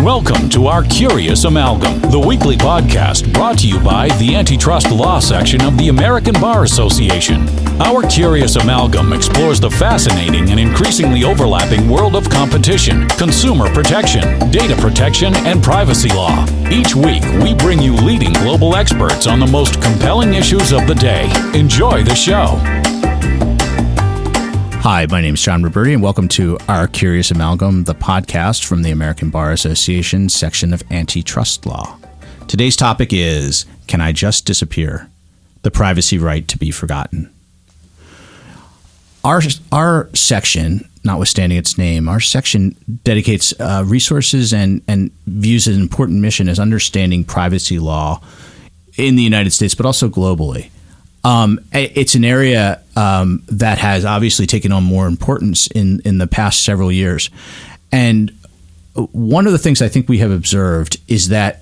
Welcome to our Curious Amalgam, the weekly podcast brought to you by the Antitrust Law section of the American Bar Association. Our Curious Amalgam explores the fascinating and increasingly overlapping world of competition, consumer protection, data protection, and privacy law. Each week, we bring you leading global experts on the most compelling issues of the day. Enjoy the show. Hi, my name is John Roberti, and welcome to our Curious Amalgam, the podcast from the American Bar Association section of Antitrust Law. Today's topic is, Can I Just Disappear? The Privacy Right to be Forgotten. Our section, notwithstanding its name, our section dedicates resources and views an important mission as understanding privacy law in the United States, but also globally. It's an area that has obviously taken on more importance in the past several years. And one of the things I think we have observed is that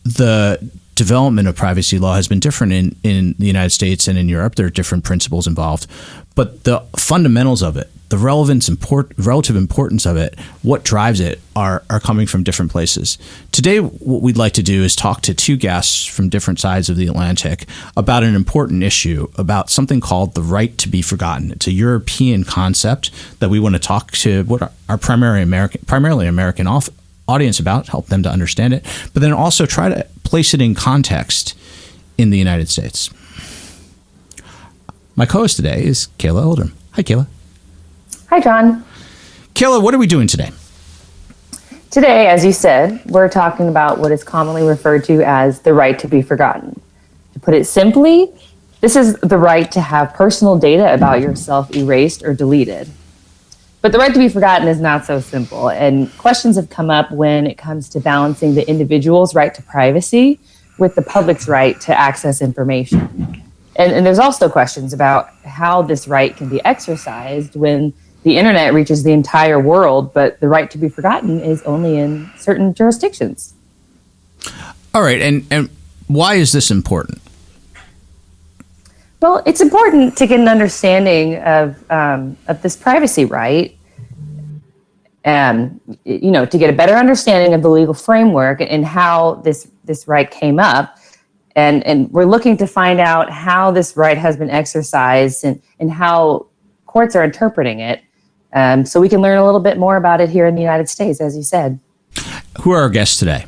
the development of privacy law has been different in the United States and in Europe. There are different principles involved. But the fundamentals of it, the relative importance of it, what drives it are coming from different places. Today, what we'd like to do is talk to two guests from different sides of the Atlantic about an important issue, about something called the right to be forgotten. It's a European concept that we want to talk to what our primarily American audience about, help them to understand it, but then also try to place it in context in the United States. My co-host today is Kayla Odom. Hi, Kayla. Hi, John. Kayla, what are we doing today? Today, as you said, we're talking about what is commonly referred to as the right to be forgotten. To put it simply, this is the right to have personal data about yourself erased or deleted. But the right to be forgotten is not so simple, and questions have come up when it comes to balancing the individual's right to privacy with the public's right to access information. And there's also questions about how this right can be exercised when the internet reaches the entire world, but the right to be forgotten is only in certain jurisdictions. All right, and why is this important? Well, it's important to get an understanding of this privacy right, and to get a better understanding of the legal framework and how this right came up. And we're looking to find out how this right has been exercised and how courts are interpreting it. So we can learn a little bit more about it here in the United States, as you said. Who are our guests today?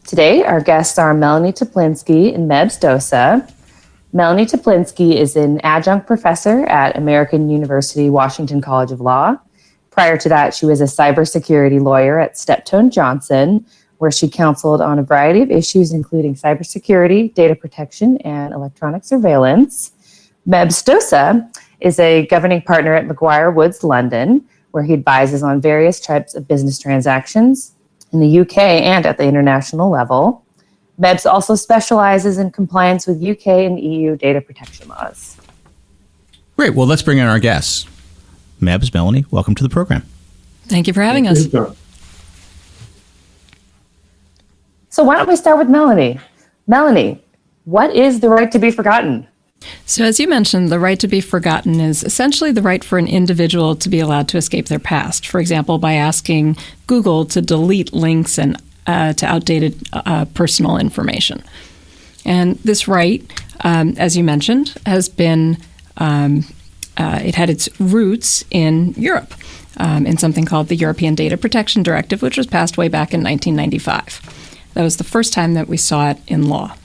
Today, our guests are Melanie Teplinsky and Mehboob Dossa. Melanie Teplinsky is an adjunct professor at American University Washington College of Law. Prior to that, she was a cybersecurity lawyer at Steptoe & Johnson, where she counseled on a variety of issues, including cybersecurity, data protection, and electronic surveillance. Mehboob Dossa is a governing partner at McGuire Woods London, where he advises on various types of business transactions in the UK and at the international level. Mehboob also specializes in compliance with UK and EU data protection laws. Great. Well, let's bring in our guests. Mehboob, Melanie, welcome to the program. Thank you for having us. So why don't we start with Melanie? Melanie, what is the right to be forgotten? So as you mentioned, the right to be forgotten is essentially the right for an individual to be allowed to escape their past. For example, by asking Google to delete links and to outdated personal information. And this right, as you mentioned, has been, it had its roots in Europe, in something called the European Data Protection Directive, which was passed way back in 1995. That was the first time that we saw it in law.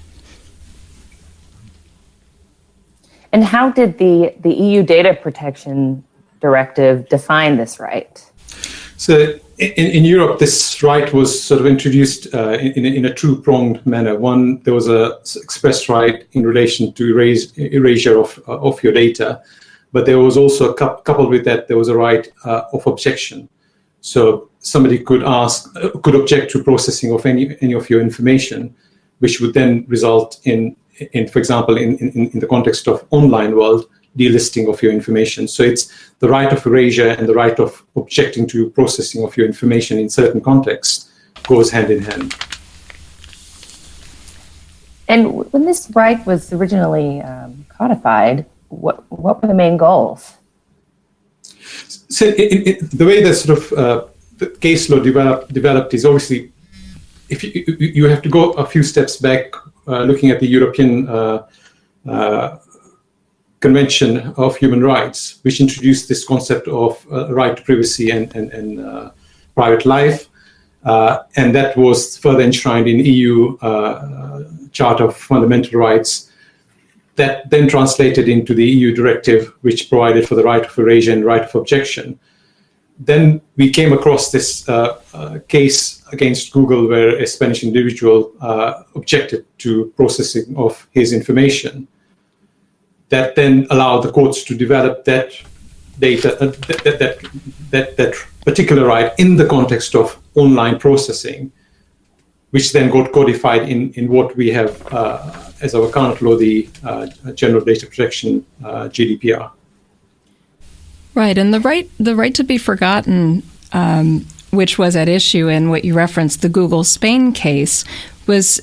And how did the EU Data Protection Directive define this right? So in Europe, this right was sort of introduced in a two-pronged manner. One, there was a express right in relation to erasure of your data, but there was also coupled with that, there was a right of objection. So somebody could object to processing of any of your information, which would then result in for example, in the context of online world, delisting of your information. So it's the right of erasure and the right of objecting to processing of your information in certain contexts goes hand in hand. And when this right was originally codified, what were the main goals? So the way that sort of the case law developed is obviously, if you have to go a few steps back, looking at the European Convention of Human Rights, which introduced this concept of right to privacy and private life. And that was further enshrined in EU Charter of Fundamental Rights, that then translated into the EU directive, which provided for the right of erasure and right of objection. Then we came across this case against Google where a Spanish individual objected to processing of his information. That then allowed the courts to develop that data, that particular right in the context of online processing, which then got codified in what we have as our current law, the General Data Protection GDPR. Right, and the right to be forgotten, which was at issue in what you referenced, the Google Spain case, was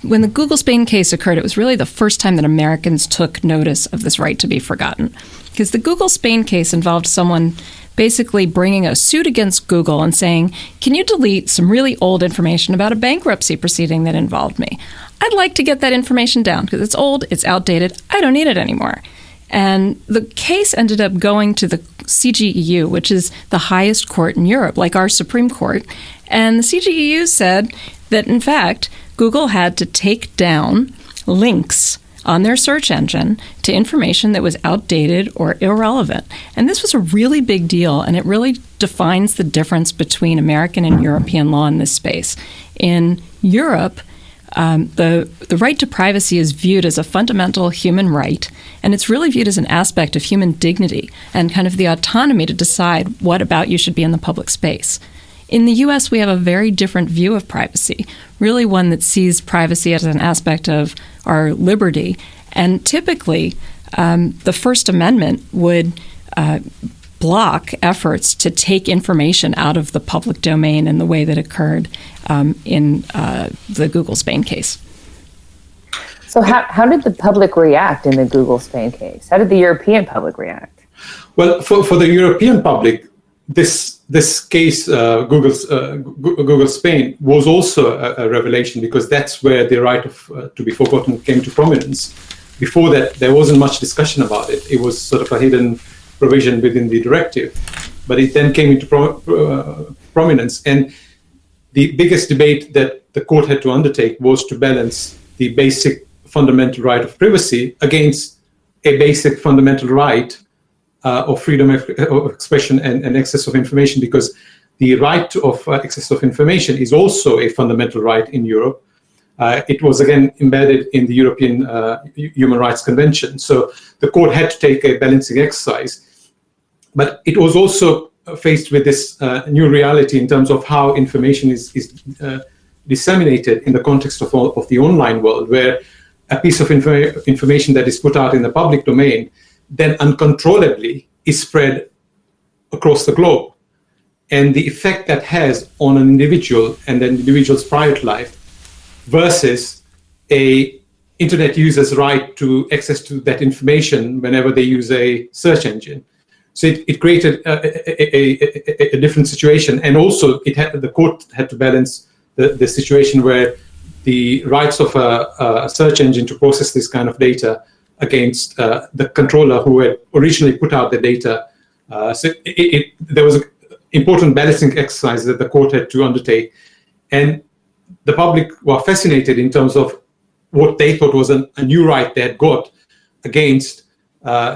when the Google Spain case occurred, it was really the first time that Americans took notice of this right to be forgotten. Because the Google Spain case involved someone basically bringing a suit against Google and saying, can you delete some really old information about a bankruptcy proceeding that involved me? I'd like to get that information down because it's old, it's outdated, I don't need it anymore. And the case ended up going to the CGEU, which is the highest court in Europe, like our Supreme Court. And the CGEU said that, in fact, Google had to take down links on their search engine to information that was outdated or irrelevant. And this was a really big deal, and it really defines the difference between American and European law in this space. In Europe, the right to privacy is viewed as a fundamental human right, and it's really viewed as an aspect of human dignity and kind of the autonomy to decide what about you should be in the public space. In the U.S., we have a very different view of privacy, really one that sees privacy as an aspect of our liberty. And typically, the First Amendment would block efforts to take information out of the public domain in the way that occurred in the Google Spain case. So how did the public react in the Google Spain case? How did the European public react? Well, for the European public, this case, Google Spain, was also a revelation because that's where the right of to be forgotten came to prominence. Before that, there wasn't much discussion about it. It was sort of a hidden provision within the directive, but it then came into prominence. And the biggest debate that the court had to undertake was to balance the basic fundamental right of privacy against a basic fundamental right of freedom of expression and access of information, because the right of access of information is also a fundamental right in Europe. It was again embedded in the European Human Rights Convention. So the court had to take a balancing exercise, but it was also faced with this new reality in terms of how information is disseminated in the context of the online world, where a piece of information that is put out in the public domain then uncontrollably is spread across the globe. And the effect that has on an individual and an individual's private life versus a internet user's right to access to that information whenever they use a search engine. So it created a different situation. And also the court had to balance the situation where the rights of a search engine to process this kind of data against the controller who had originally put out the data. So there was an important balancing exercise that the court had to undertake. And the public were fascinated in terms of what they thought was a new right they had got against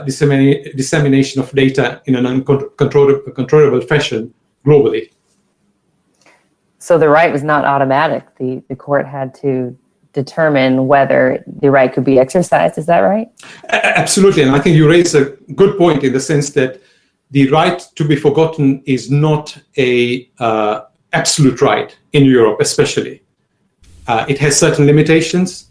dissemination of data in an uncontrollable fashion globally. So the right was not automatic. The court had to determine whether the right could be exercised. Is that right? Absolutely. And I think you raise a good point in the sense that the right to be forgotten is not a absolute right in Europe, especially. It has certain limitations,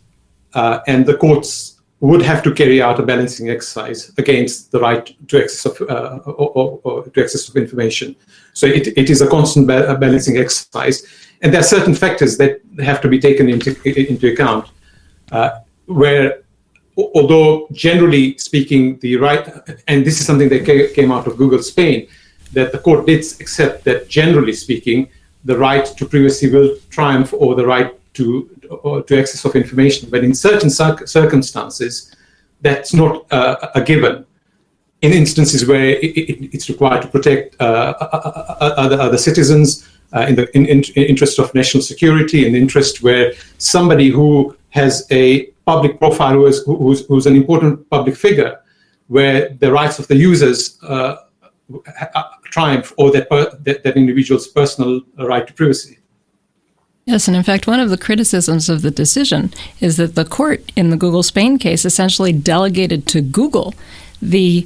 and the courts would have to carry out a balancing exercise against the right to access of or to access of information. So it is a constant balancing exercise, and there are certain factors that have to be taken into account. Where, although generally speaking, the right, and this is something that came out of Google Spain, that the court did accept that, generally speaking, the right to privacy will triumph over the right to access of information. But in certain circumstances, that's not a given. In instances where it's required to protect other citizens, in the interest of national security, in the interest where somebody who has a public profile, who's an important public figure, where the rights of the users triumph over that individual's personal right to privacy. Yes, and in fact, one of the criticisms of the decision is that the court in the Google Spain case essentially delegated to Google the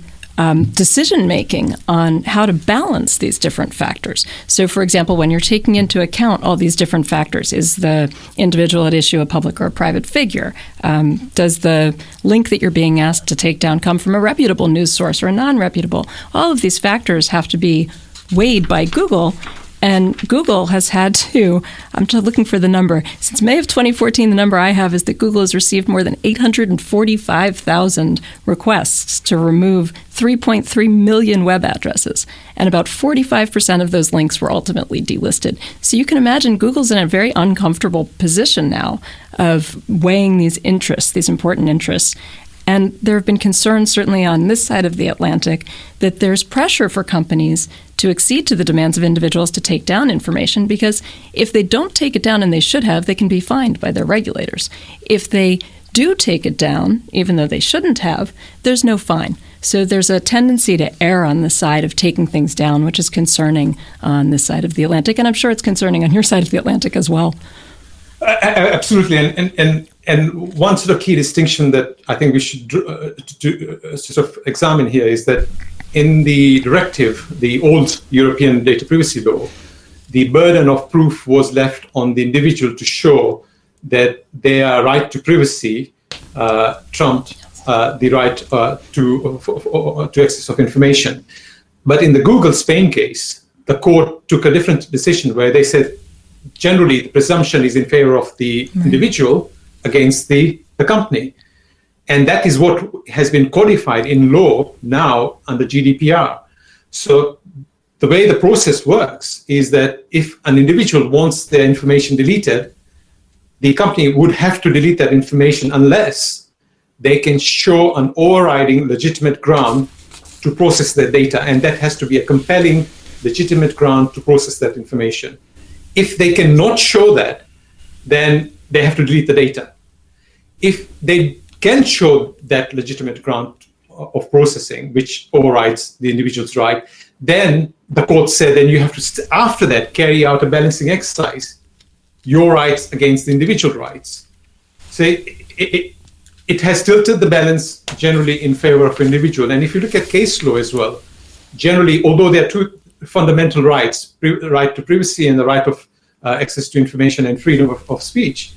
decision-making on how to balance these different factors. So, for example, when you're taking into account all these different factors, is the individual at issue a public or a private figure? Does the link that you're being asked to take down come from a reputable news source or a non-reputable? All of these factors have to be weighed by Google. And Google has had to, I'm just looking for the number, since May of 2014, the number I have is that Google has received more than 845,000 requests to remove 3.3 million web addresses. And about 45% of those links were ultimately delisted. So you can imagine Google's in a very uncomfortable position now of weighing these interests, these important interests. And there have been concerns, certainly on this side of the Atlantic, that there's pressure for companies to accede to the demands of individuals to take down information, because if they don't take it down, and they should have, they can be fined by their regulators. If they do take it down, even though they shouldn't have, there's no fine. So there's a tendency to err on the side of taking things down, which is concerning on this side of the Atlantic. And I'm sure it's concerning on your side of the Atlantic as well. Absolutely. And one sort of key distinction that I think we should sort of examine here is that in the directive, the old European data privacy law, the burden of proof was left on the individual to show that their right to privacy trumped the right to access of information. But in the Google Spain case, the court took a different decision where they said, generally, the presumption is in favor of the individual against the company. And that is what has been codified in law now under GDPR. So the way the process works is that if an individual wants their information deleted, the company would have to delete that information unless they can show an overriding legitimate ground to process their data. And that has to be a compelling, legitimate ground to process that information. If they cannot show that, then they have to delete the data. If they can show that legitimate ground of processing, which overrides the individual's right, then the court said, then you have to, after that, carry out a balancing exercise, your rights against the individual rights. So it has tilted the balance generally in favor of individual. And if you look at case law as well, generally, although there are two fundamental rights, right to privacy and the right of access to information and freedom of speech,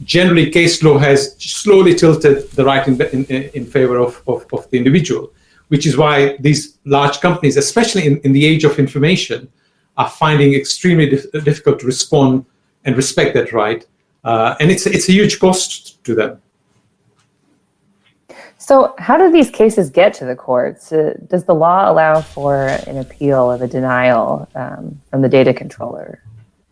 generally case law has slowly tilted the right in favor of the individual, which is why these large companies, especially in the age of information, are finding extremely difficult to respond and respect that right. And it's a huge cost to them. So how do these cases get to the courts? Does the law allow for an appeal of a denial from the data controller?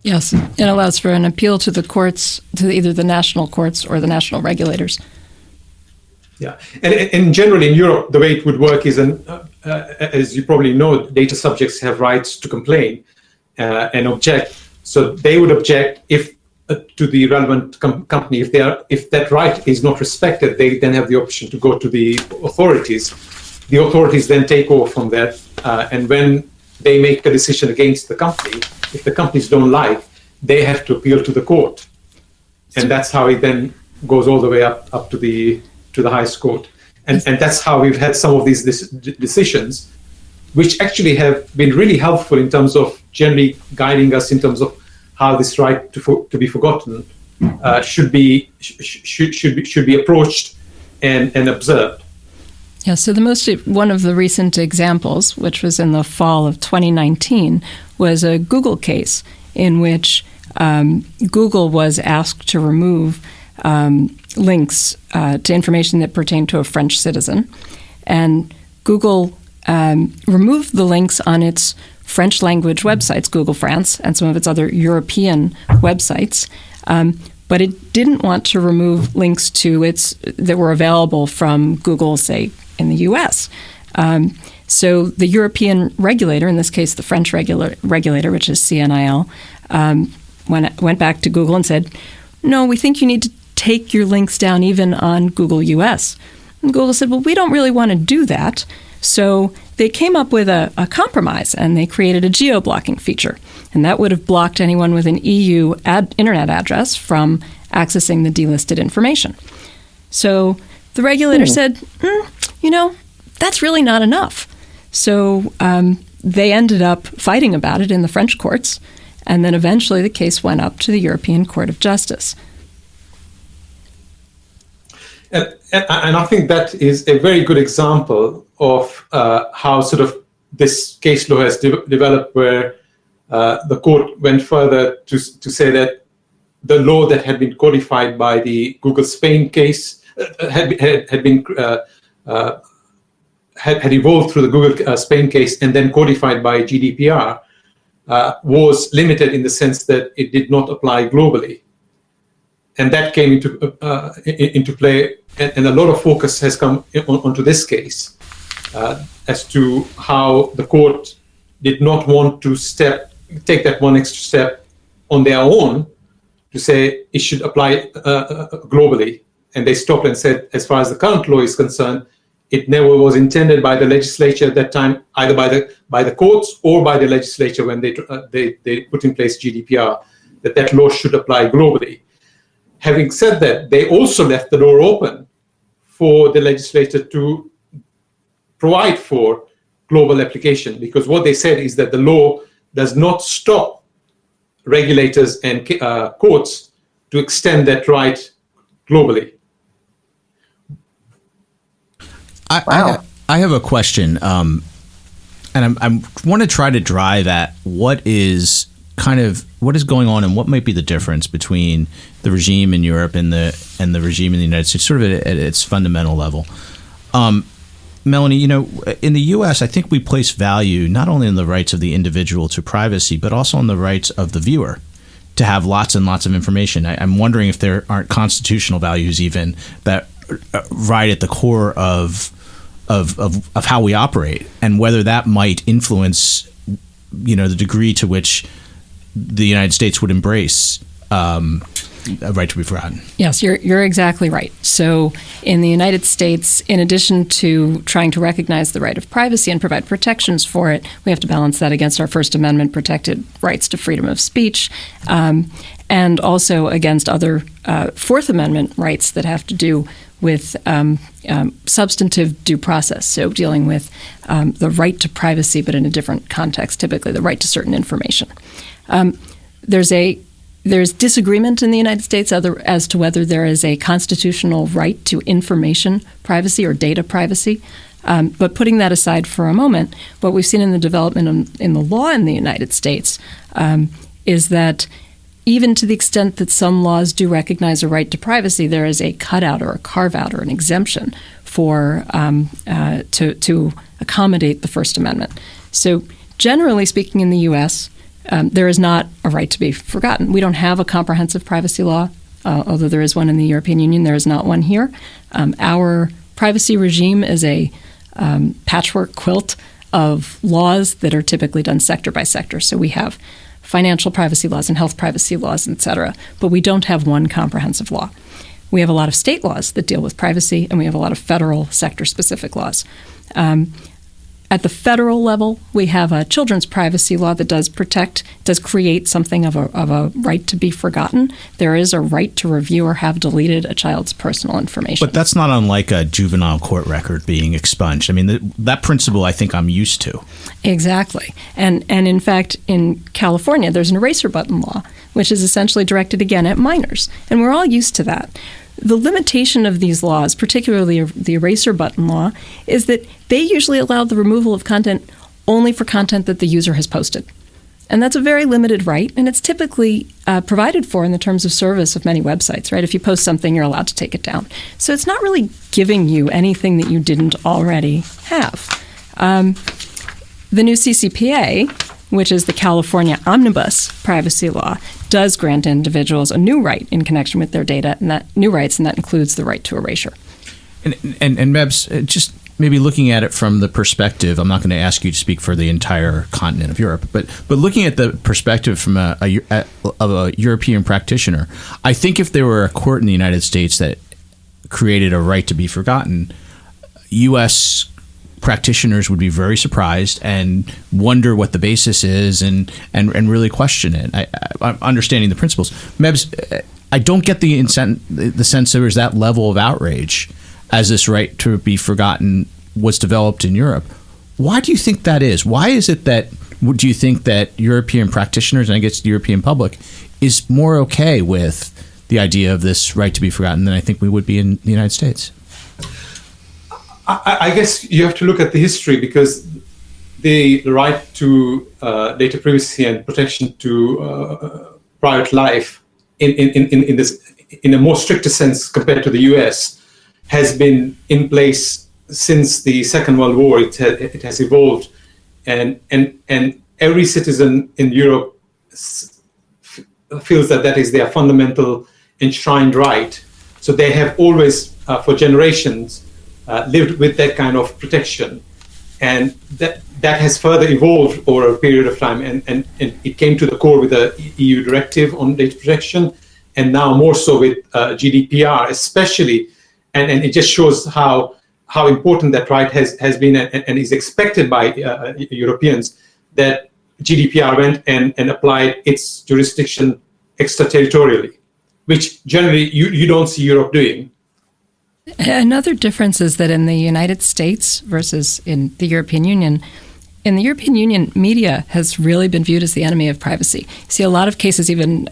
Yes, it allows for an appeal to the courts, to either the national courts or the national regulators. Yeah, and generally in Europe, the way it would work is, as you probably know, data subjects have rights to complain and object. So they would object if to the relevant company. If that right is not respected, they then have the option to go to the authorities. The authorities then take over from that, and when they make a decision against the company, if the companies don't like, they have to appeal to the court, and that's how it then goes all the way up to the highest court, and that's how we've had some of these decisions, which actually have been really helpful in terms of generally guiding us in terms of how this right to be forgotten should be approached and observed. Yeah, so one of the recent examples, which was in the fall of 2019, was a Google case in which Google was asked to remove links to information that pertained to a French citizen. And Google removed the links on its French language websites, Google France, and some of its other European websites. But it didn't want to remove links to its that were available from Google, say, in the U.S. So the European regulator, in this case the French regulator, which is CNIL, went back to Google and said, no, we think you need to take your links down even on Google US. And Google said, well, we don't really want to do that. So they came up with a compromise, and they created a geo-blocking feature. And that would have blocked anyone with an EU internet address from accessing the delisted information. So the regulator said, that's really not enough. So they ended up fighting about it in the French courts, and then eventually the case went up to the European Court of Justice. And I think that is a very good example of how sort of this case law has developed, where the court went further to say that the law that had been codified by the Google Spain case had evolved through the Google Spain case and then codified by GDPR was limited in the sense that it did not apply globally. And that came into play, and a lot of focus has come onto this case as to how the court did not want to take that one extra step on their own to say it should apply globally. And they stopped and said, as far as the current law is concerned, it never was intended by the legislature at that time, either by the courts or by the legislature when they put in place GDPR, that law should apply globally. Having said that, they also left the door open for the legislature to provide for global application, because what they said is that the law does not stop regulators and courts to extend that right globally. I have a question, and I want to try to drive at what is going on and what might be the difference between the regime in Europe and the regime in the United States, sort of at its fundamental level. Melanie, in the U.S., I think we place value not only on the rights of the individual to privacy, but also on the rights of the viewer to have lots and lots of information. I'm wondering if there aren't constitutional values even that right at the core of how we operate, and whether that might influence, the degree to which the United States would embrace a right to be forgotten. Yes, you're exactly right. So in the United States, in addition to trying to recognize the right of privacy and provide protections for it, we have to balance that against our First Amendment protected rights to freedom of speech, and also against other Fourth Amendment rights that have to do with substantive due process, so dealing with the right to privacy, but in a different context, typically the right to certain information. There's disagreement in the United States as to whether there is a constitutional right to information privacy or data privacy. But putting that aside for a moment, what we've seen in the development in the law in the United States is that even to the extent that some laws do recognize a right to privacy, there is a cutout or a carve-out or an exemption for to accommodate the First Amendment. So generally speaking in the U.S., there is not a right to be forgotten. We don't have a comprehensive privacy law, although there is one in the European Union. There is not one here. Our privacy regime is a patchwork quilt of laws that are typically done sector by sector. So we have financial privacy laws and health privacy laws, et cetera, but we don't have one comprehensive law. We have a lot of state laws that deal with privacy, and we have a lot of federal sector-specific laws. At the federal level, we have a children's privacy law that does create something of a right to be forgotten. There is a right to review or have deleted a child's personal information. But that's not unlike a juvenile court record being expunged. I mean, that principle I think I'm used to. Exactly. And in fact, in California, there's an eraser button law, which is essentially directed again at minors. And we're all used to that. The limitation of these laws, particularly the eraser button law, is that they usually allow the removal of content only for content that the user has posted. And that's a very limited right, and it's typically provided for in the terms of service of many websites, right? If you post something, you're allowed to take it down. So it's not really giving you anything that you didn't already have. The new CCPA which is the California Omnibus Privacy Law, does grant individuals a new right in connection with their data, and that new rights, and that includes the right to erasure. And Mebs, just maybe looking at it from the perspective, I'm not going to ask you to speak for the entire continent of Europe, but looking at the perspective from of a European practitioner, I think if there were a court in the United States that created a right to be forgotten, U.S. practitioners would be very surprised and wonder what the basis is and really question it. I'm understanding the principles. Mebs, I don't get the sense there was that level of outrage as this right to be forgotten was developed in Europe. Why do you think that is? Why is it that, do you think that European practitioners, and I guess the European public, is more okay with the idea of this right to be forgotten than I think we would be in the United States? I guess you have to look at the history, because the right to data privacy and protection to private life in a more stricter sense compared to the US has been in place since the Second World War. It has evolved, and every citizen in Europe feels that is their fundamental enshrined right. So they have always, for generations, lived with that kind of protection, and that has further evolved over a period of time, and it came to the core with the EU directive on data protection, and now more so with GDPR especially, and it just shows how important that right has been and is expected by Europeans, that GDPR went and applied its jurisdiction extraterritorially, which generally you don't see Europe doing. Another difference is that in the United States versus in the European Union, media has really been viewed as the enemy of privacy. You see a lot of cases, even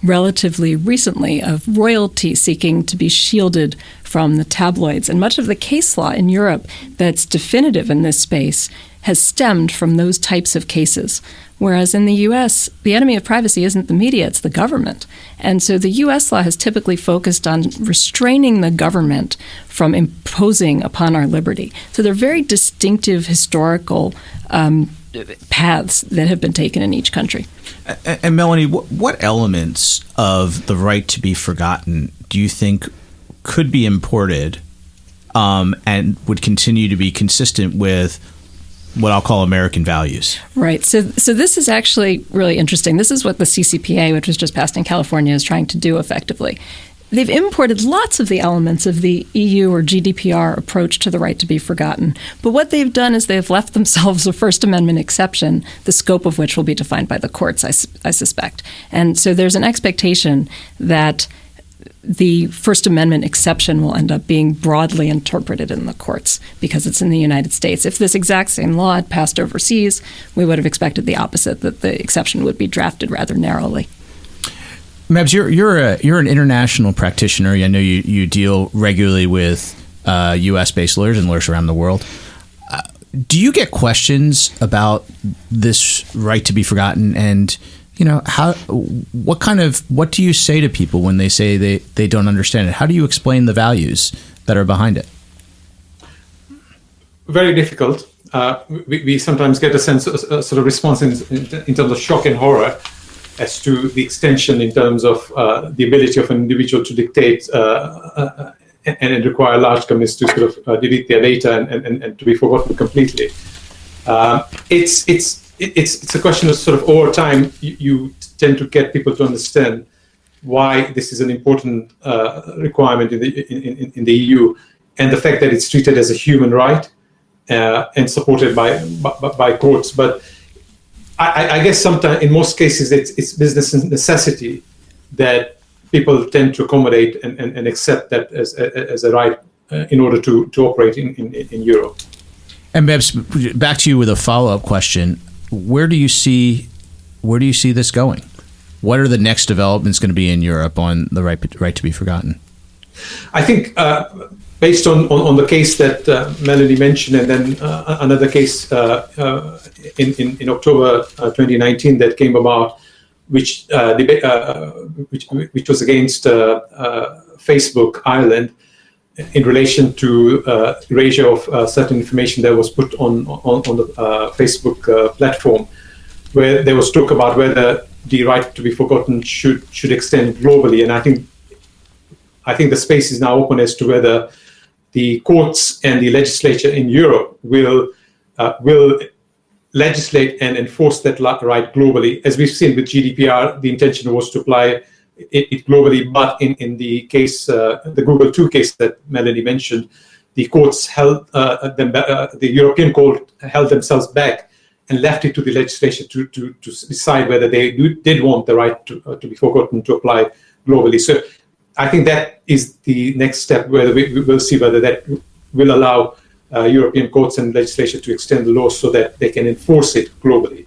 relatively recently, of royalty seeking to be shielded from the tabloids. And much of the case law in Europe that's definitive in this space has stemmed from those types of cases. Whereas in the U.S., the enemy of privacy isn't the media, it's the government. And so the U.S. law has typically focused on restraining the government from imposing upon our liberty. So there are very distinctive historical paths that have been taken in each country. And Melanie, what elements of the right to be forgotten do you think could be imported and would continue to be consistent with what I'll call American values? Right. So this is actually really interesting. This is what the CCPA, which was just passed in California, is trying to do effectively. They've imported lots of the elements of the EU or GDPR approach to the right to be forgotten. But what they've done is they've left themselves a First Amendment exception, the scope of which will be defined by the courts, I suspect. And so there's an expectation that the First Amendment exception will end up being broadly interpreted in the courts because it's in the United States. If this exact same law had passed overseas, we would have expected the opposite, that the exception would be drafted rather narrowly. Mebs, you're an international practitioner. I know you deal regularly with U.S.-based lawyers and lawyers around the world. Do you get questions about this right to be forgotten? And what do you say to people when they say they don't understand it? How do you explain the values that are behind it? Very difficult. We sometimes get a sense of sort of response in terms of shock and horror as to the extension in terms of the ability of an individual to dictate and require large companies to sort of delete their data and to be forgotten completely. It's a question of sort of over time you tend to get people to understand why this is an important requirement in the EU, and the fact that it's treated as a human right and supported by courts. But I guess sometimes, in most cases, it's business necessity that people tend to accommodate and accept that as a right in order to operate in Europe. And Mebs, back to you with a follow-up question. Where do you see this going? What are the next developments going to be in Europe on the right to be forgotten? I think based on the case that Melanie mentioned, and then another case in October 2019 that came about, which was against Facebook Ireland in relation to erasure of certain information that was put on the Facebook platform. where there was talk about whether the right to be forgotten should extend globally. And I think the space is now open as to whether the courts and the legislature in Europe will legislate and enforce that right globally. As we've seen with GDPR, the intention was to apply it globally, but in the case, the Google 2 case that Melanie mentioned, the courts held the European court held themselves back and left it to the legislature to decide whether they did want the right to be forgotten to apply globally. So I think that is the next step, where we will see whether that will allow European courts and legislature to extend the law so that they can enforce it globally.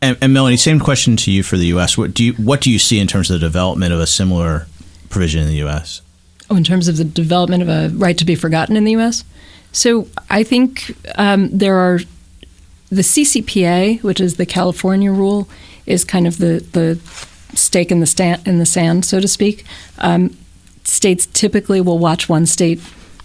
And Melanie, same question to you for the U.S. What do you see in terms of the development of a similar provision in the U.S.? Oh, in terms of the development of a right to be forgotten in the U.S.? So I think there are the CCPA, which is the California rule, is kind of the stake in the sand, so to speak. States typically will watch one state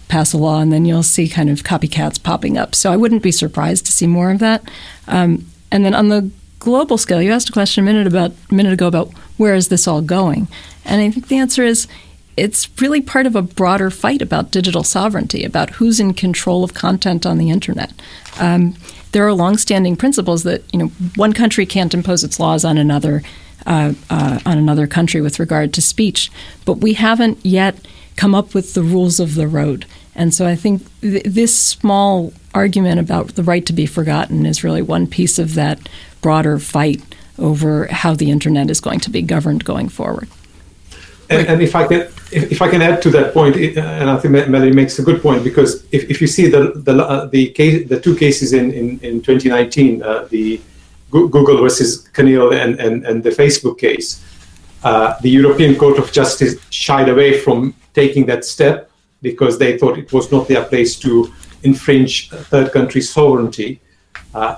pass a law, and then you'll see kind of copycats popping up. So I wouldn't be surprised to see more of that. And then on the global scale, you asked a question a minute ago about where is this all going, and I think the answer is it's really part of a broader fight about digital sovereignty, about who's in control of content on the internet. There are longstanding principles that one country can't impose its laws on another country with regard to speech, but we haven't yet come up with the rules of the road. And so I think this small argument about the right to be forgotten is really one piece of that broader fight over how the internet is going to be governed going forward. And if I can add to that point, and I think Melanie makes a good point, because if you see the two cases in 2019, the Google versus Canil and the Facebook case, the European Court of Justice shied away from taking that step because they thought it was not their place to infringe third country sovereignty,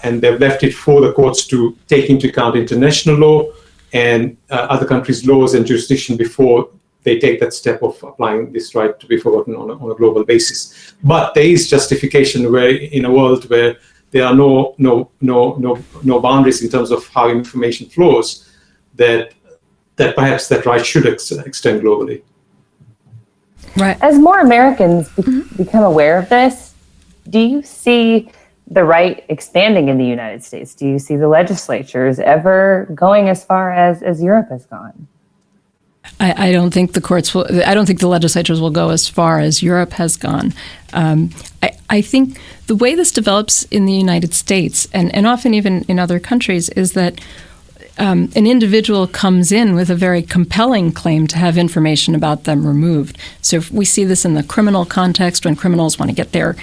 and they've left it for the courts to take into account international law and other countries' laws and jurisdiction before they take that step of applying this right to be forgotten on a global basis. But there is justification where, in a world where there are no boundaries in terms of how information flows, that perhaps that right should extend globally. Right. As more Americans become aware of this, do you see the right expanding in the United States? Do you see the legislatures ever going as far as Europe has gone? I don't think the courts will. I don't think the legislatures will go as far as Europe has gone. I think the way this develops in the United States and often even in other countries is that an individual comes in with a very compelling claim to have information about them removed. So if we see this in the criminal context when criminals want to get their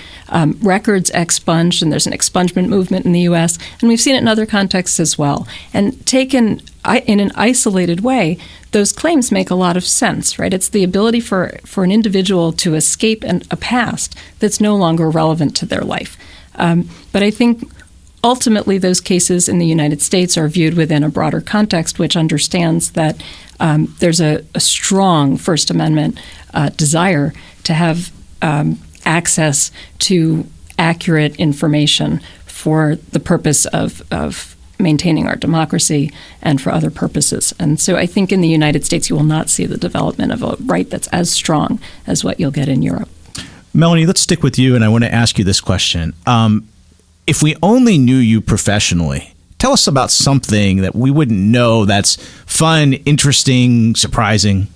records expunged, and there's an expungement movement in the U.S., and we've seen it in other contexts as well. And taken in an isolated way, those claims make a lot of sense, right? It's the ability for an individual to escape a past that's no longer relevant to their life. But I think ultimately, those cases in the United States are viewed within a broader context, which understands that there's a strong First Amendment desire to have access to accurate information for the purpose of maintaining our democracy and for other purposes. And so I think in the United States, you will not see the development of a right that's as strong as what you'll get in Europe. Melanie, let's stick with you, and I want to ask you this question. If we only knew you professionally, tell us about something that we wouldn't know that's fun, interesting, surprising.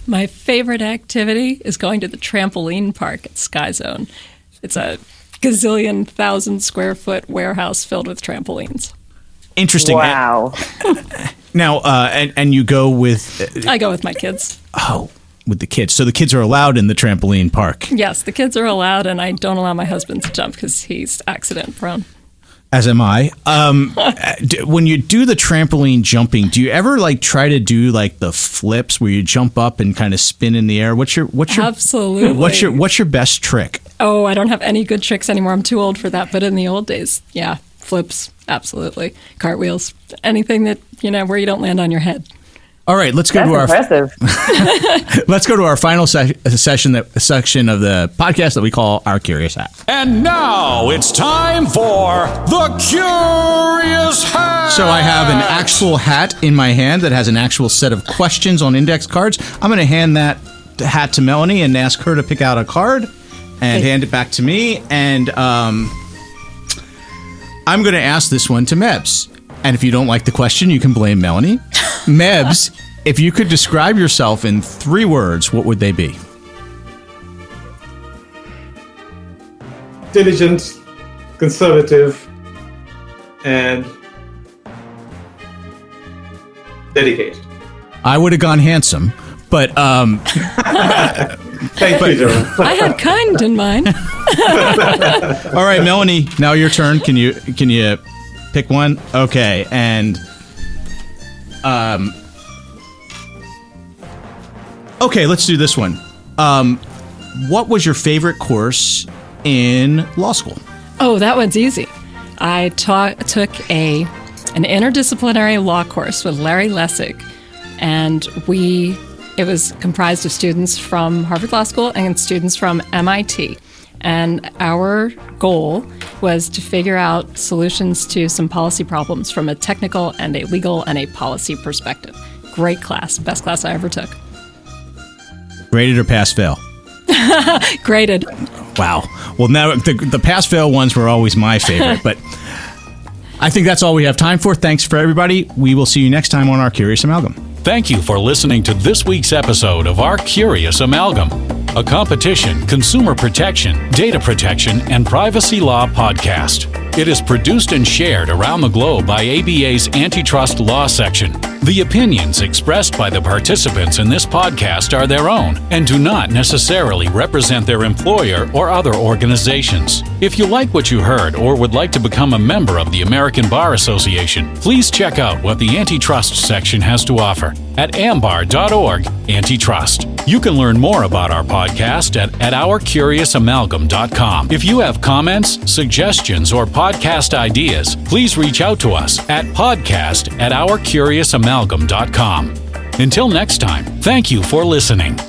My favorite activity is going to the trampoline park at Sky Zone. It's a gazillion thousand square foot warehouse filled with trampolines. Interesting. Wow. Now, and you go with... I go with my kids. Oh, with the kids. So the kids are allowed in the trampoline park. Yes, the kids are allowed, and I don't allow my husband to jump because he's accident prone. As am I. When you do the trampoline jumping, do you ever try to do the flips where you jump up and kind of spin in the air? What's your Absolutely. What's your best trick? Oh, I don't have any good tricks anymore. I'm too old for that. But in the old days, yeah, flips, absolutely. Cartwheels, anything that where you don't land on your head. All right, let's go That's to impressive. let's go to our final section of the podcast that we call Our Curious Hat. And now it's time for the Curious Hat. So I have an actual hat in my hand that has an actual set of questions on index cards. I'm going to hand that hat to Melanie and ask her to pick out a card and hand it back to me. And I'm going to ask this one to Mebs. And if you don't like the question, you can blame Melanie. Mebs, if you could describe yourself in 3 words, what would they be? Diligent, conservative, and dedicated. I would have gone handsome, but Thank you, Jerome. I had kind in mind. all right, Melanie, now your turn. Can you pick one? Okay, and okay, let's do this one. What was your favorite course in law school? Oh, that one's easy. I took an interdisciplinary law course with Larry Lessig, and it was comprised of students from Harvard Law School and students from MIT. And our goal was to figure out solutions to some policy problems from a technical and a legal and a policy perspective. Great class. Best class I ever took. Graded or pass-fail? Graded. Wow. Well, now the pass-fail ones were always my favorite, but I think that's all we have time for. Thanks for everybody. We will see you next time on Our Curious Amalgam. Thank you for listening to this week's episode of Our Curious Amalgam, a competition, consumer protection, data protection, and privacy law podcast. It is produced and shared around the globe by ABA's Antitrust Law Section. The opinions expressed by the participants in this podcast are their own and do not necessarily represent their employer or other organizations. If you like what you heard or would like to become a member of the American Bar Association, please check out what the Antitrust section has to offer at ambar.org/antitrust. You can learn more about our podcast at ourcuriousamalgam.com. If you have comments, suggestions, or podcast ideas, please reach out to us at podcast@ourcuriousamalgam.com. Until next time, thank you for listening.